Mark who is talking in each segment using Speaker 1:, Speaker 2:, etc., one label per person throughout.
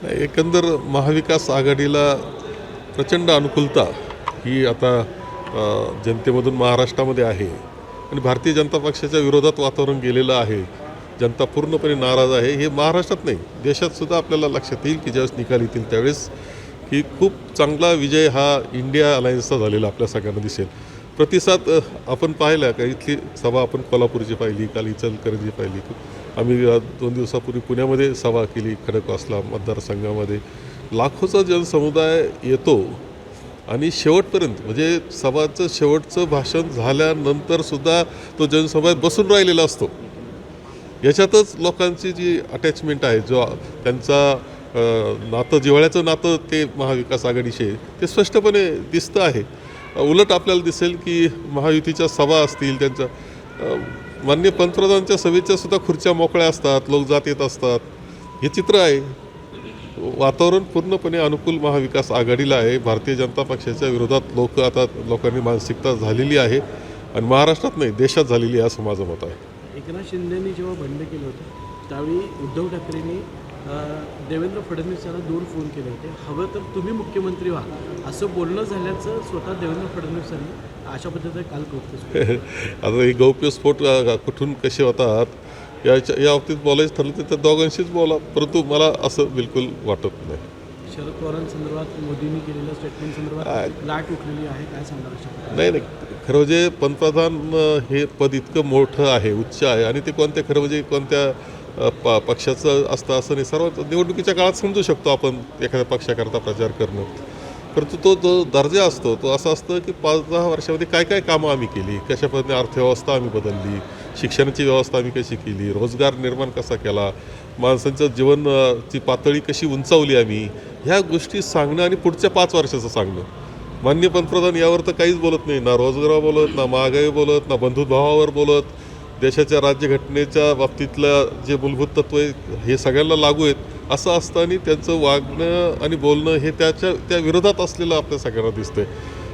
Speaker 1: नाही, एकंदर महाविकास आघाडीला प्रचंड अनुकूलता ही आता जनतेमधून महाराष्ट्रामध्ये आहे आणि भारतीय जनता पक्षाच्या विरोधात वातावरण गेलेलं आहे. जनता पूर्णपणे नाराज आहे. हे महाराष्ट्रात नाही, देशातसुद्धा आपल्याला लक्षात येईल की ज्यावेळेस निकाल येतील त्यावेळेस की खूप चांगला विजय हा इंडिया अलायन्सचा झालेला आपल्या सगळ्यांना दिसेल. प्रतिसाद आपण पाहिला का? इथली सभा आपण कोल्हापूरची पाहिली, काल इचलकरंजी पाहिली. आम्ही 2 दिवसापूर्वी पुण्यामध्ये सभा केली, खडकवासला मतदारसंघामध्ये. लाखोचा जनसमुदाय येतो आणि शेवटपर्यंत म्हणजे सभाचं शेवटचं भाषण झाल्यानंतरसुद्धा तो जनसमुदाय बसून राहिलेला असतो. याच्यातच लोकांची जी अटॅचमेंट आहे, जो त्यांचा नातं, जिव्हाळ्याचं नातं ते महाविकास आघाडीशी आहे, ते स्पष्टपणे दिसतं आहे. उलट आपल्याला दिसेल की महायुतीच्या सभा असतील, त्यांच्या माननीय पंतप्रधानांच्या सभेच्या सुद्धा खुर्च्या मोकळ्या असतात, लोक जात येत असतात. हे चित्र आहे. वातावरण पूर्णपणे अनुकूल महाविकास आघाडीला आहे. भारतीय जनता पक्षाच्या विरोधात लोकांनी मानसिकता झालेली आहे आणि महाराष्ट्रात नाही, देशात झालेली आहे असं माझं मत आहे.
Speaker 2: एकनाथ शिंदेंनी जेव्हा बंड केलं होतं त्यावेळी उद्धव ठाकरेंनी देवेंद्र फडणवीस यांना 2 फोन केले होते. हवं तर तुम्ही मुख्यमंत्री व्हा असं बोलणं झाल्याचं स्वतः देवेंद्र फडणवीसांनी अशा पद्धतीने काल कौतुक.
Speaker 1: आता हे गौप्यस्फोट कुठून कसे होतात या बाबतीत बोलायचं ठरलं तर त्या दोघांशीच बोला, परंतु मला असं बिलकुल वाटत नाही.
Speaker 2: शरद पवारांसंदर्भात मोदींनी केलेल्या स्टेटमेंट संदर्भात लाट उठलेली आहे, काय सांगणार?
Speaker 1: नाही, खरं म्हणजे पंतप्रधान हे पद इतकं मोठं आहे, उच्च आहे आणि ते खरं म्हणजे कोणत्या पक्षाचं असतं असं नाही. सर्व निवडणुकीच्या काळात समजू शकतो आपण एखाद्या पक्षाकरता प्रचार करणं, परंतु तो जो दर्जा असतो तो असं असतं की 5-10 वर्षामध्ये काय काय कामं आम्ही केली, कशा पद्धतीने अर्थव्यवस्था आम्ही बदलली, शिक्षणाची व्यवस्था आम्ही कशी केली, रोजगार निर्माण कसा केला, माणसांचं जीवनची पातळी कशी उंचावली आम्ही, ह्या गोष्टी सांगणं आणि पुढच्या 5 वर्षाचं सांगणं. माननीय पंतप्रधान यावर तर काहीच बोलत नाही, ना रोजगारावर बोलत, ना महागाई बोलत, ना बंधुभावावर बोलत. देशाच्या राज्यघटनेच्या बाबतीतलं जे मूलभूत तत्त्व आहे हे सगळ्यांना लागू आहेत असं असताना त्यांचं वागणं आणि बोलणं हे त्या विरोधात असलेलं आपल्या सगळ्यांना दिसतंय.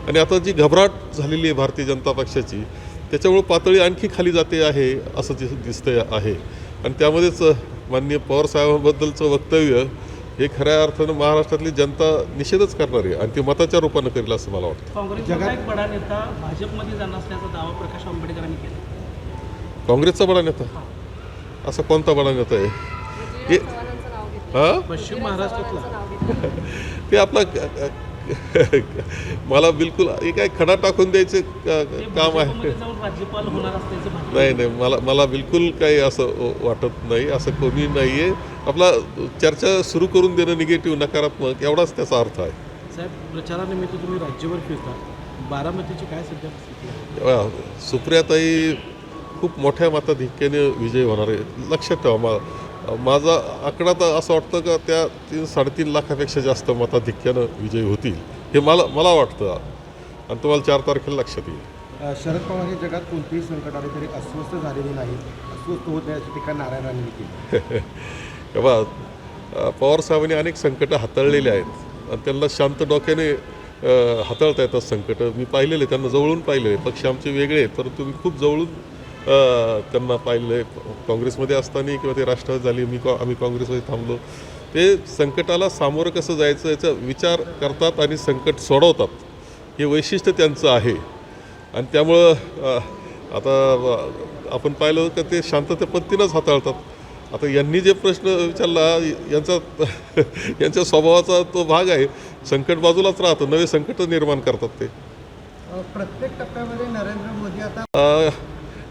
Speaker 1: आणि आता जी घबराट झालेली आहे भारतीय जनता पक्षाची, त्याच्यामुळे पातळी आणखी खाली जाते आहे असं दिसतंय आहे. आणि त्यामध्येच माननीय पवारसाहेबांबद्दलचं वक्तव्य हे खऱ्या अर्थानं महाराष्ट्रातली जनता निषेधच करणार आहे आणि ते मताच्या रूपानं करेल असं मला वाटतं.
Speaker 2: काँग्रेसचा एक बडा नेता भाजपमध्ये जाणार असल्याचा दावा प्रकाश आंबेडकरांनी केला.
Speaker 1: काँग्रेसचा बडा नेता? असा कोणता बडा नेता आहे? हां,
Speaker 2: पश्चिम महाराष्ट्रातला
Speaker 1: ते आपला मला बिलकुल हे काय खडा टाकून द्यायचं काम आहे.
Speaker 2: राज्यपाल होणार असल्याचं
Speaker 1: नाही, मला बिलकुल काही असं वाटत नाही. असं कोणी नाही आहे. आपला चर्चा सुरू करून देणं निगेटिव्ह, नकारात्मक एवढाच त्याचा अर्थ आहे.
Speaker 2: साहेब, प्रचारानिमित्त तुम्ही राज्यभर फिरता, बारामतीची काय सध्या स्थिती आहे?
Speaker 1: सुप्रियाताई खूप मोठ्या मताधिक्याने विजय होणार आहे. लक्षात ठेवा, माझा आकडा तर असं वाटतं का त्या 3-3.5 लाखापेक्षा जास्त मताधिक्यानं विजय होतील हे मला वाटतं आणि तुम्हाला 4 तारखेला लक्षात येईल.
Speaker 3: शरद पवार हे जगात कोणतेही संकट आले तरी अस्वस्थ झालेले नाही, अस्वस्थ होत नाही अशी टीका नारायण राणेंनी केली.
Speaker 1: तेव्हा पवारसाहेबांनी अनेक संकटं हाताळलेली आहेत आणि त्यांना शांत डोक्याने हाताळता येतात संकटं. मी पाहिलेले, त्यांना जवळून पाहिलेले. पक्ष आमचे वेगळे आहेत परंतु मी खूप जवळून त्यांना पाहिलं आहे. काँग्रेसमध्ये असताना किंवा ते राष्ट्रवादी झाली, आम्ही काँग्रेसमध्ये थांबलो. ते संकटाला सामोरं कसं जायचं याचा विचार करतात आणि संकट सोडवतात, हे वैशिष्ट्य त्यांचं आहे. आणि त्यामुळं आता आपण पाहिलं तर ते शांतते पद्धतीनंच हाताळतात. आता यांनी जे प्रश्न विचारला यांच्या स्वभावाचा तो भाग आहे. संकट बाजूलाच राहतं, नवे संकट निर्माण करतात ते.
Speaker 3: प्रत्येक टप्प्यामध्ये नरेंद्र मोदी आता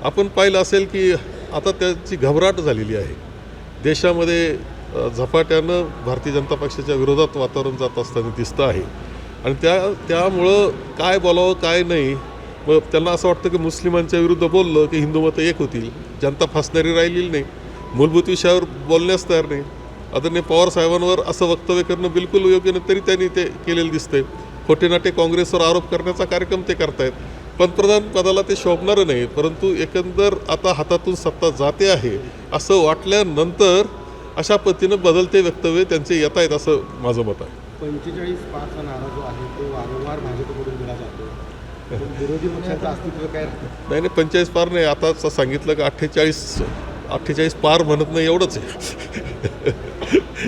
Speaker 1: आपण पाहिलं असेल की आता त्याची घबराट झालेली आहे. देशामध्ये झपाट्यानं भारतीय जनता पक्षाच्या विरोधात वातावरण जात असताना दिसतं आहे आणि त्यामुळं काय बोलावं काय नाही. मग त्यांना असं वाटतं की मुस्लिमांच्या विरुद्ध बोललं की हिंदू मतं एक होतील. जनता फसणारी राहिलेली नाही, मूलभूत विषयावर बोलण्यास तयार नाही. आदरणीय पवारसाहेबांवर असं वक्तव्य करणं बिलकुल योग्य नाही, तरी त्यांनी ते केलेलं दिसतंय. खोटेनाटे काँग्रेसवर आरोप करण्याचा कार्यक्रम ते करतायत. पंतप्रधान पदाला ते शोभणारं नाही, परंतु एकंदर आता हातातून सत्ता जाते आहे असं वाटल्यानंतर अशा पद्धतीनं बदलते वक्तव्य त्यांचे येत आहेत असं माझं मत आहे.
Speaker 3: 45 पारचा नारा जो आहे तो वारंवार भाजपकडून दिला जातो, विरोधी पक्षाचं अस्तित्व काय?
Speaker 1: नाही, 45 पार नाही, आता सांगितलं का 48 48 पार म्हणत नाही एवढंच आहे.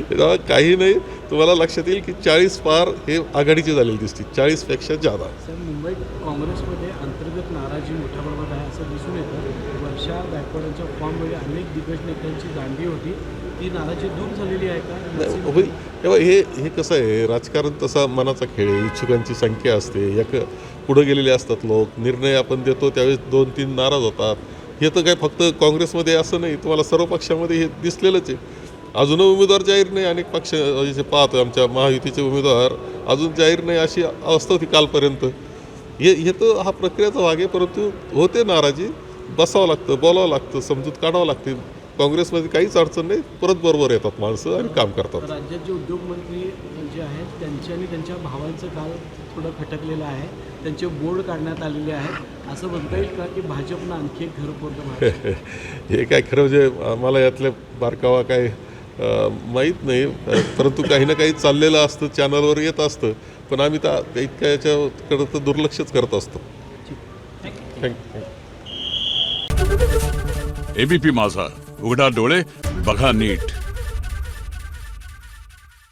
Speaker 1: तेव्हा काही नाही, तुम्हाला लक्षात येईल की 40 पार हे आघाडीची झालेली दिसते, 40पेक्षा जादा.
Speaker 2: सर, मुंबईत काँग्रेसमध्ये अंतर्गत नाराजी मोठ्या प्रमाणात आहे असं दिसून येतं. वर्षा गायकवाडांच्या फॉर्ममध्ये अनेक दिग्गज नेत्यांची दांडी होती, ती नाराजी दूर झालेली आहे का?
Speaker 1: होईल. तेव्हा हे कसं आहे, राजकारण तसा मनाचा खेळ आहे, इच्छुकांची संख्या असते, पुढं गेलेले असतात लोक, निर्णय आपण देतो त्यावेळेस 2-3 नाराज होतात. हे तर काय फक्त काँग्रेसमध्ये असं नाही, तुम्हाला सर्व पक्षामध्ये हे दिसलेलंच आहे. अजून उमेदवार जाहीर नाही, अनेक पक्ष जे पाहतो आमच्या महायुतीचे उमेदवार अजून जाहीर नाही, अशी अवस्था होती कालपर्यंत. हे तर हा प्रक्रियाचा भाग आहे, परंतु होते नाराजी, बसावं लागतं, बोलावं लागतं, समजूत काढावं लागते. काँग्रेसमध्ये काहीच अडचण नाही, परत बरोबर येतात माणसं आणि काम करतात.
Speaker 2: राज्यात जे उद्योगमंत्री जे आहेत त्यांच्या आणि त्यांच्या भावांचं काल थोडं खटकलेलं आहे, त्यांचे बोर्ड काढण्यात आलेले आहेत. असं म्हणता येईल का की भाजपनं आणखी एक घर पोरतं?
Speaker 1: हे काय खरं म्हणजे मला यातल्या बारकावा काय माहीत नाही, परंतु काही ना काही चाललेलं असतं, चॅनलवर येत असतं, पण आम्ही त्या इतक्या याच्याकडं तर दुर्लक्षच करत असतो. थँक्यू.
Speaker 4: एबीपी माझा, उघडा डोळे बघा नीट.